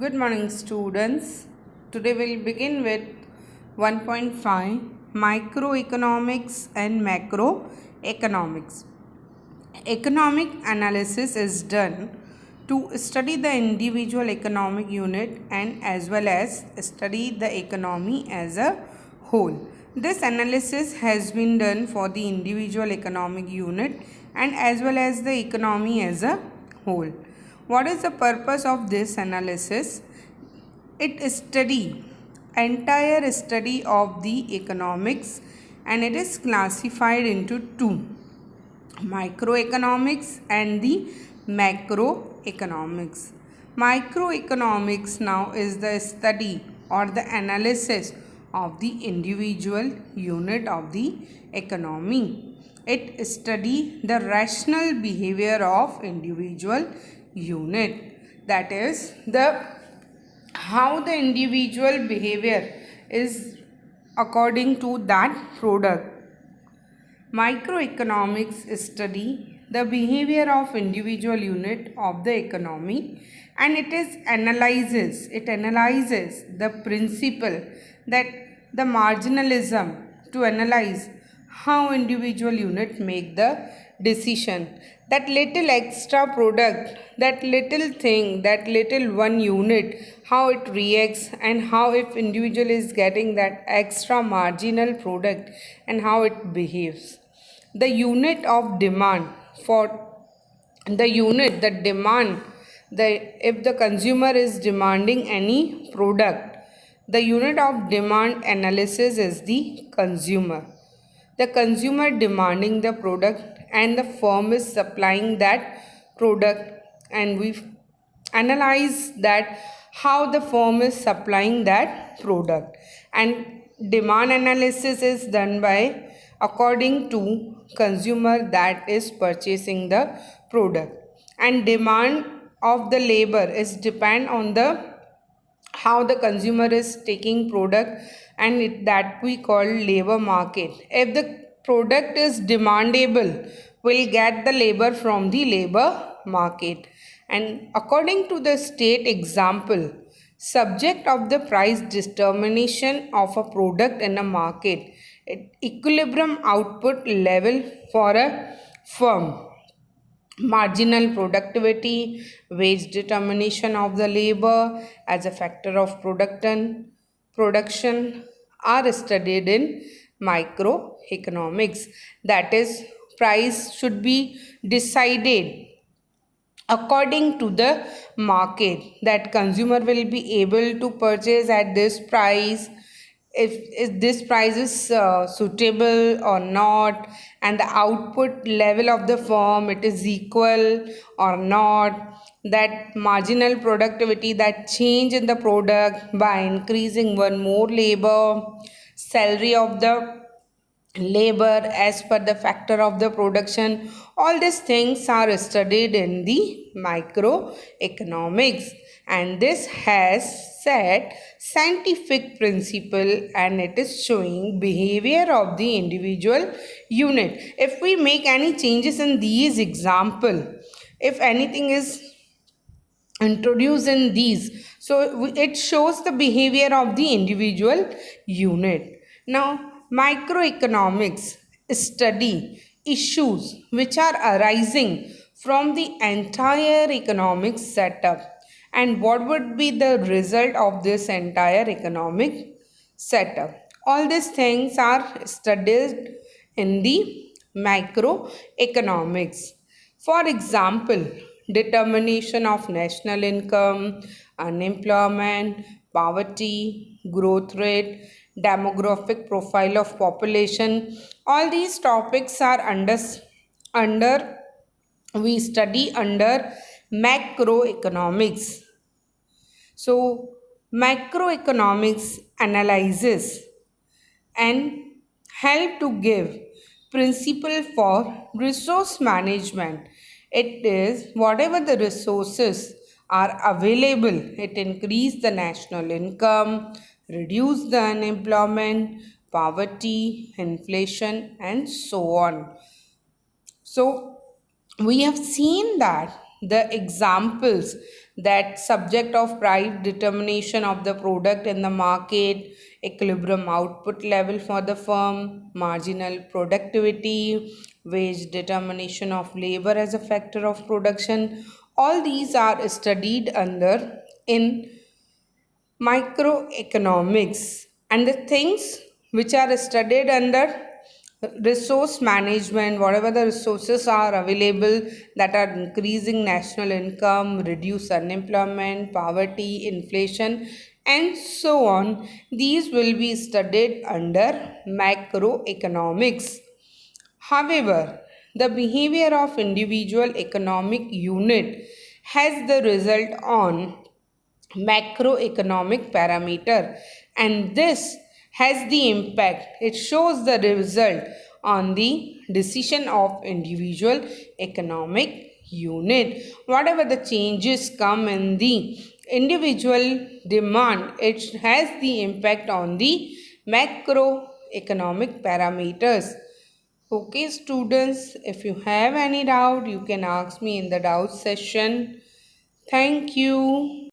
Good morning, students. Today we'll begin with 1.5 Microeconomics and Macroeconomics. Economic analysis is done to study the individual economic unit and as well as study the economy as a whole. This analysis has been done for the individual economic unit and as well as the economy as a whole. What is the purpose of this analysis? It entire study of the economics, and it is classified into two: microeconomics and the macroeconomics. Microeconomics now is the study or the analysis of the individual unit of the economy. It study the rational behavior of individual unit, that is how the individual behavior is according to that product. Microeconomics study the behavior of individual unit of the economy, and it analyzes the principle that the marginalism, to analyze how individual unit make the decision, that little extra product, that little thing, that little one unit, how it reacts, and how if individual is getting that extra marginal product and how it behaves. The unit of demand, for the unit, the demand, if the consumer is demanding any product, the unit of demand analysis is the consumer. The consumer demanding the product and the firm is supplying that product, and we analyze that how the firm is supplying that product. And demand analysis is done by according to consumer that is purchasing the product, and demand of the labor is depend on the how the consumer is taking product, and that we call labor market. If the product is demandable, we'll get the labor from the labor market. And according to the state example, subject of the price determination of a product in a market, equilibrium output level for a firm, marginal productivity, wage determination of the labor as a factor of production are studied in microeconomics. That is, price should be decided according to the market, that consumer will be able to purchase at this price, if this price is suitable or not, and the output level of the firm, it is equal or not, that marginal productivity, that change in the product by increasing one more labor, salary of the labor as per the factor of the production. All these things are studied in the microeconomics, and this has set scientific principle, and it is showing behavior of the individual unit. If we make any changes in these example, if anything is introduced in these, so it shows the behavior of the individual unit. Now microeconomics study issues which are arising from the entire economic setup, and what would be the result of this entire economic setup. All these things are studied in the microeconomics. For example, determination of national income, unemployment, poverty, growth rate, demographic profile of population. All these topics are under we study under macroeconomics. So macroeconomics analyzes and help to give principle for resource management. It is whatever the resources are available, it increase the national income, reduce the unemployment, poverty, inflation, and so on. So we have seen that the examples, that subject of price determination of the product in the market, equilibrium output level for the firm, marginal productivity, wage determination of labor as a factor of production. All these are studied under in microeconomics, and the things which are studied under resource management, whatever the resources are available that are increasing national income, reduce unemployment, poverty, inflation, and so on, these will be studied under macroeconomics. However, the behavior of individual economic unit has the result on macroeconomic parameter, and this has the impact, it shows the result on the decision of individual economic unit. Whatever the changes come in the individual demand, it has the impact on the macroeconomic parameters. Okay, students, if you have any doubt, you can ask me in the doubt session. Thank you.